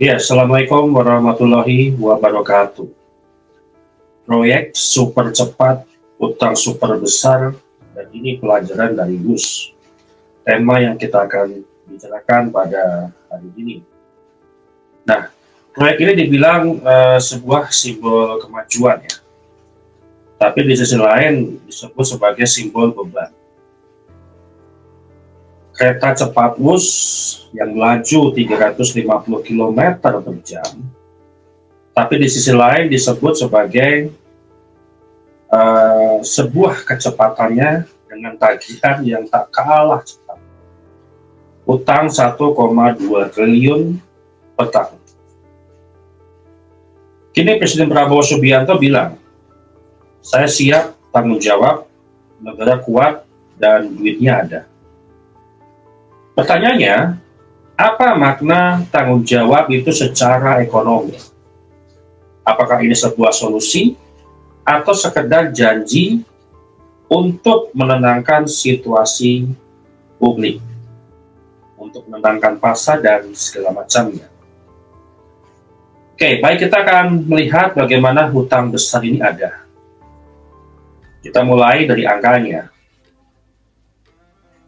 Ya, Assalamualaikum warahmatullahi wabarakatuh. Proyek super cepat, utang super besar, dan ini pelajaran dari Gus. Tema yang kita akan bicarakan pada hari ini. Nah, proyek ini dibilang sebuah simbol kemajuan ya. Tapi di sisi lain disebut sebagai simbol beban. Kereta cepat Wus yang melaju 350 km per jam, tapi di sisi lain disebut sebagai sebuah kecepatannya dengan tagihan yang tak kalah cepat. Utang 1,2 triliun per tahun. Kini Presiden Prabowo Subianto bilang, saya siap tanggung jawab, negara kuat, dan duitnya ada. Pertanyaannya, apa makna tanggung jawab itu secara ekonomi? Apakah ini sebuah solusi atau sekedar janji untuk menenangkan situasi publik, untuk menenangkan pasar dan segala macamnya? Oke, baik, kita akan melihat bagaimana hutang besar ini ada. Kita mulai dari angkanya.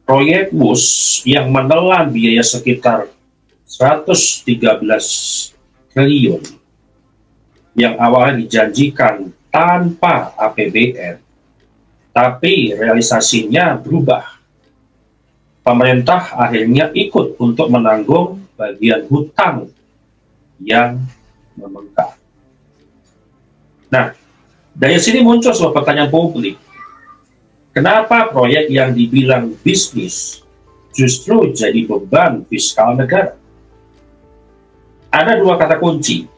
Proyek Wus yang menelan biaya sekitar 113 triliun yang awalnya dijanjikan tanpa APBN, tapi realisasinya berubah. Pemerintah akhirnya ikut untuk menanggung bagian hutang yang membengkak. Nah, dari sini muncul sebuah pertanyaan publik. Kenapa proyek yang dibilang bisnis justru jadi beban fiskal negara? Ada dua kata kunci,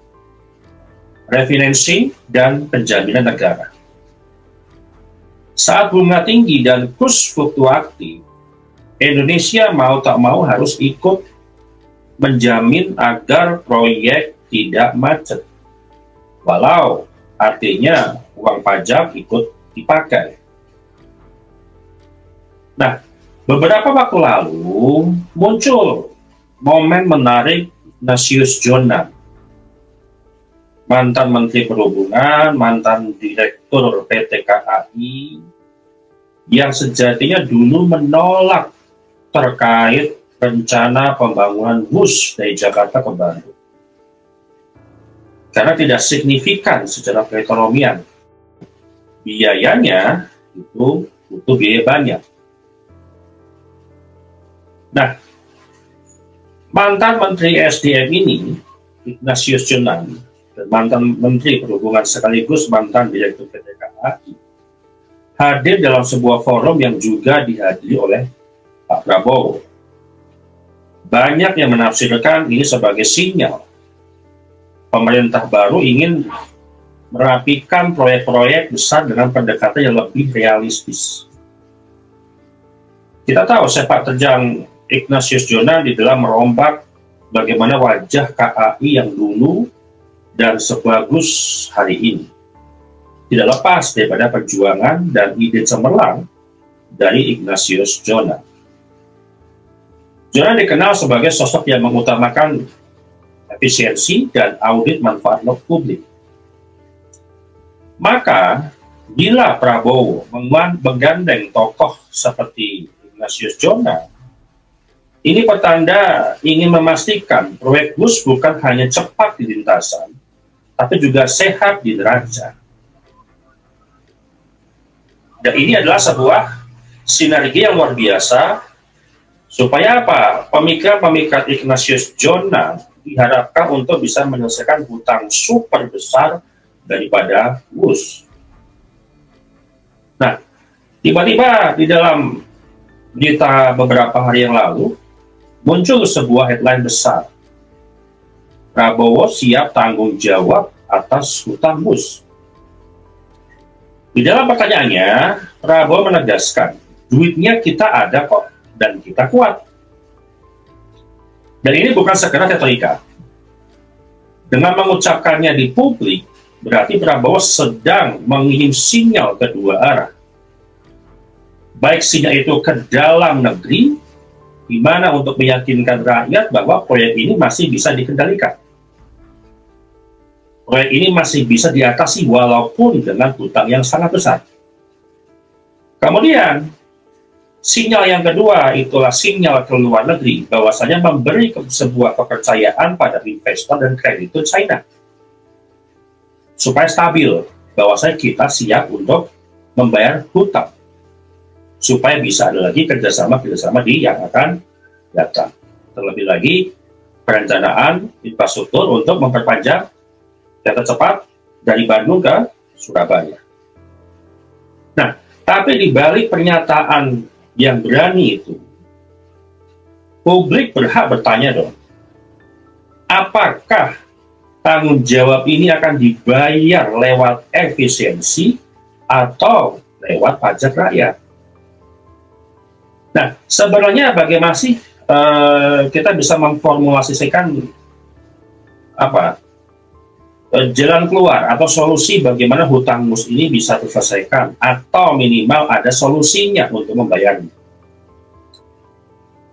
refinancing dan penjaminan negara. Saat bunga tinggi dan kurs fluktuatif, Indonesia mau tak mau harus ikut menjamin agar proyek tidak macet. Walau artinya uang pajak ikut dipakai. Nah, beberapa waktu lalu muncul momen menarik Ignatius Jonan, mantan Menteri Perhubungan, mantan Direktur PT KAI, yang sejatinya dulu menolak terkait rencana pembangunan bus dari Jakarta ke Bandung. Karena tidak signifikan secara perekonomian. Biayanya itu butuh biaya banyak. Nah, mantan Menteri SDM ini, Ignatius Jonan, mantan Menteri Perhubungan sekaligus mantan Direktur PT KAI, hadir dalam sebuah forum yang juga dihadiri oleh Pak Prabowo. Banyak yang menafsirkan ini sebagai sinyal pemerintah baru ingin merapikan proyek-proyek besar dengan pendekatan yang lebih realistis. Kita tahu sepak terjang Ignatius Jonan di dalam merombak bagaimana wajah KAI yang dulu dan sebagus hari ini. Tidak lepas daripada perjuangan dan ide cemerlang dari Ignatius Jonan. Jonan dikenal sebagai sosok yang mengutamakan efisiensi dan audit manfaat publik. Maka, bila Prabowo menggandeng tokoh seperti Ignatius Jonan, ini pertanda ingin memastikan proyek bus bukan hanya cepat di lintasan, tapi juga sehat di neraca. Dan ini adalah sebuah sinergi yang luar biasa, supaya apa? Pemikiran-pemikiran Ignatius Jonan diharapkan untuk bisa menyelesaikan hutang super besar daripada Wus. Nah, tiba-tiba di dalam berita beberapa hari yang lalu, muncul sebuah headline besar. Prabowo siap tanggung jawab atas hutang Wus. Di dalam pertanyaannya, Prabowo menegaskan, duitnya kita ada kok, dan kita kuat. Dan ini bukan sekedar retorika. Dengan mengucapkannya di publik, berarti Prabowo sedang mengirim sinyal kedua arah. Baik sinyal itu ke dalam negeri, di mana untuk meyakinkan rakyat bahwa proyek ini masih bisa dikendalikan. proyek ini masih bisa diatasi walaupun dengan hutang yang sangat besar. Kemudian, sinyal yang kedua itulah sinyal ke luar negeri, bahwasanya memberi sebuah kepercayaan pada investor dan kreditur China. Supaya stabil, bahwasanya kita siap untuk membayar hutang. Supaya bisa ada lagi kerjasama di yang akan datang. Terlebih lagi, perencanaan infrastruktur untuk memperpanjang kereta cepat dari Bandung ke Surabaya. Nah, tapi di balik pernyataan yang berani itu, publik berhak bertanya dong, apakah tanggung jawab ini akan dibayar lewat efisiensi atau lewat pajak rakyat? Nah, sebenarnya bagaimana sih kita bisa memformulasikan jalan keluar atau solusi bagaimana hutang mus ini bisa diselesaikan atau minimal ada solusinya untuk membayarnya.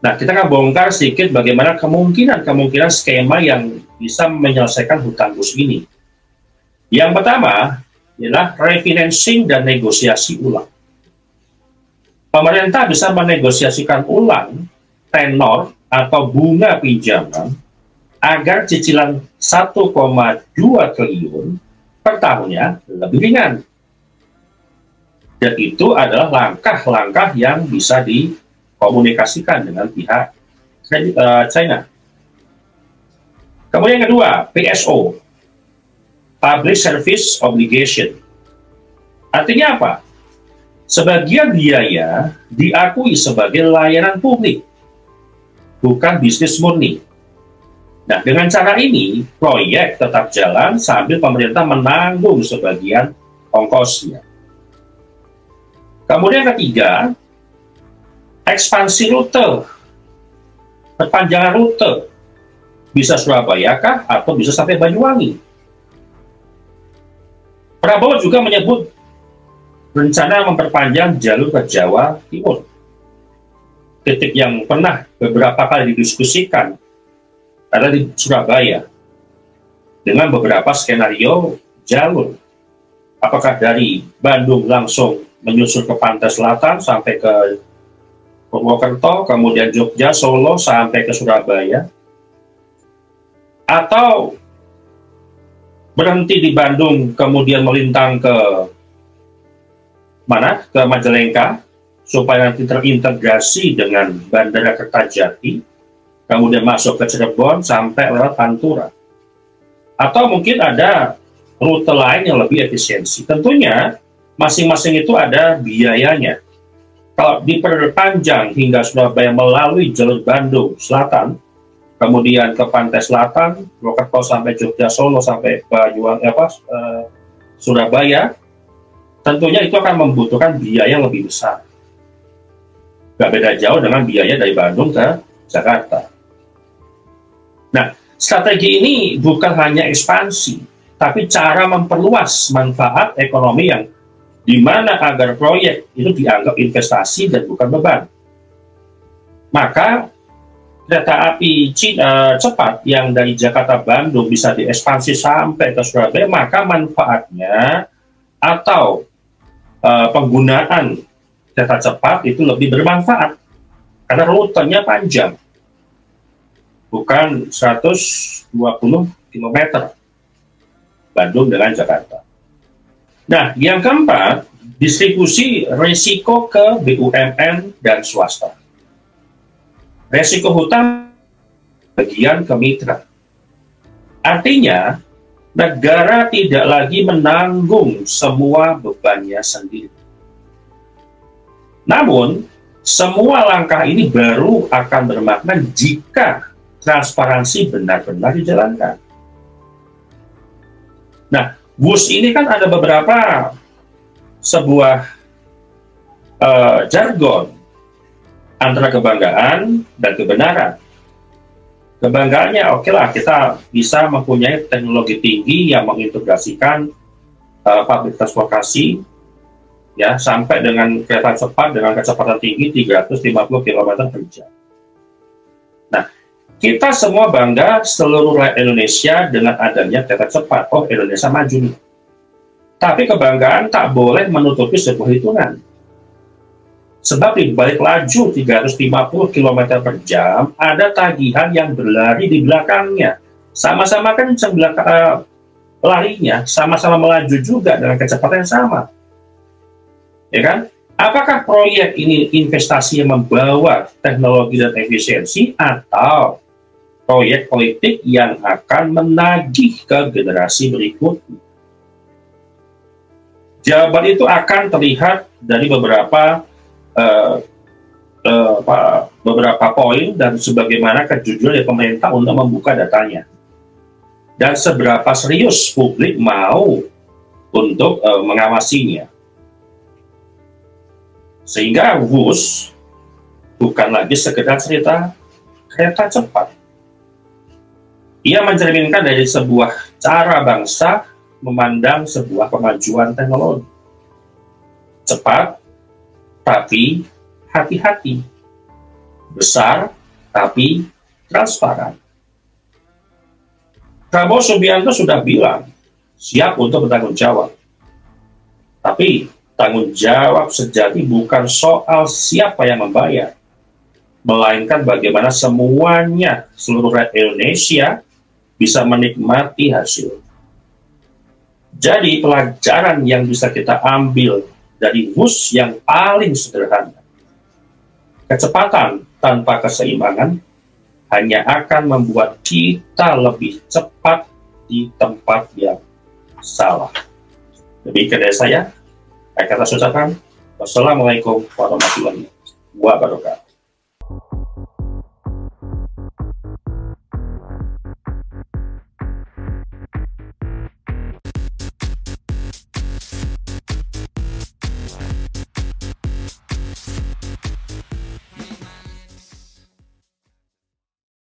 Nah, kita akan bongkar sedikit bagaimana kemungkinan skema yang bisa menyelesaikan hutang mus ini. Yang pertama adalah refinancing dan negosiasi ulang. Pemerintah bisa menegosiasikan ulang tenor atau bunga pinjaman agar cicilan 1,2 triliun per tahunnya lebih ringan. Dan itu adalah langkah-langkah yang bisa dikomunikasikan dengan pihak China. Kemudian yang kedua, PSO, Public Service Obligation. Artinya apa? Sebagian biaya diakui sebagai layanan publik, bukan bisnis murni. Nah, dengan cara ini, proyek tetap jalan sambil pemerintah menanggung sebagian ongkosnya. Kemudian ketiga, ekspansi rute, perpanjangan rute. Bisa Surabaya kah atau bisa sampai Banyuwangi. Prabowo juga menyebut rencana memperpanjang jalur ke Jawa Timur. Titik yang pernah beberapa kali didiskusikan ada di Surabaya dengan beberapa skenario jalur. Apakah dari Bandung langsung menyusur ke pantai selatan sampai ke Purwokerto, kemudian Jogja, Solo sampai ke Surabaya, atau berhenti di Bandung kemudian melintang ke mana? Ke Majalengka supaya nanti terintegrasi dengan Bandara Kertajati, kemudian masuk ke Cirebon sampai lewat Pantura. Atau mungkin ada rute lain yang lebih efisiensi. Tentunya masing-masing itu ada biayanya. Kalau diperpanjang hingga Surabaya melalui jalur Bandung Selatan, kemudian ke Pantai Selatan, Purwokerto sampai Jogja, Solo sampai Surabaya, tentunya itu akan membutuhkan biaya yang lebih besar. Gak beda jauh dengan biaya dari Bandung ke Jakarta. Nah, strategi ini bukan hanya ekspansi, tapi cara memperluas manfaat ekonomi yang dimana agar proyek itu dianggap investasi dan bukan beban. Maka kereta api cepat yang dari Jakarta Bandung bisa diekspansi sampai ke Surabaya, maka manfaatnya atau penggunaan kereta cepat itu lebih bermanfaat karena rutenya panjang, bukan 120 km Bandung dengan Jakarta. Nah, yang keempat, distribusi risiko ke BUMN dan swasta. Risiko hutang bagian ke mitra. Artinya, negara tidak lagi menanggung semua bebannya sendiri. Namun, semua langkah ini baru akan bermakna jika transparansi benar-benar dijalankan. Nah, WUS ini kan ada beberapa sebuah jargon antara kebanggaan dan kebenaran. Kebanggaannya, oke lah, kita bisa mempunyai teknologi tinggi yang mengintegrasikan public transportasi ya sampai dengan kereta cepat dengan kecepatan tinggi 350 km per jam. Nah, Kita semua bangga seluruh rakyat Indonesia dengan adanya kereta cepat. Oh, Indonesia maju nih. Tapi kebanggaan tak boleh menutupi sebuah hitungan. Sebab di balik laju 350 km per jam, ada tagihan yang berlari di belakangnya. Sama-sama kencang larinya, sama-sama melaju juga dengan kecepatan yang sama. Ya kan? Apakah proyek ini investasi yang membawa teknologi dan efisiensi, atau proyek politik yang akan menagih ke generasi berikutnya? Jawaban itu akan terlihat dari beberapa poin dan sebagaimana kejujuran dari pemerintah untuk membuka datanya, dan seberapa serius publik mau untuk mengawasinya, sehingga WUS bukan lagi sekedar cerita kereta cepat. Ia mencerminkan dari sebuah cara bangsa memandang sebuah kemajuan teknologi. Cepat tapi hati-hati, besar tapi transparan. Prabowo Subianto sudah bilang siap untuk bertanggung jawab. Tapi tanggung jawab sejati bukan soal siapa yang membayar, melainkan bagaimana semuanya, seluruh rakyat Indonesia bisa menikmati hasil. Jadi pelajaran yang bisa kita ambil dari WUS yang paling sederhana, kecepatan tanpa keseimbangan hanya akan membuat kita lebih cepat di tempat yang salah. Demikian dari saya, kata ucapkan, wassalamualaikum warahmatullahi wabarakatuh.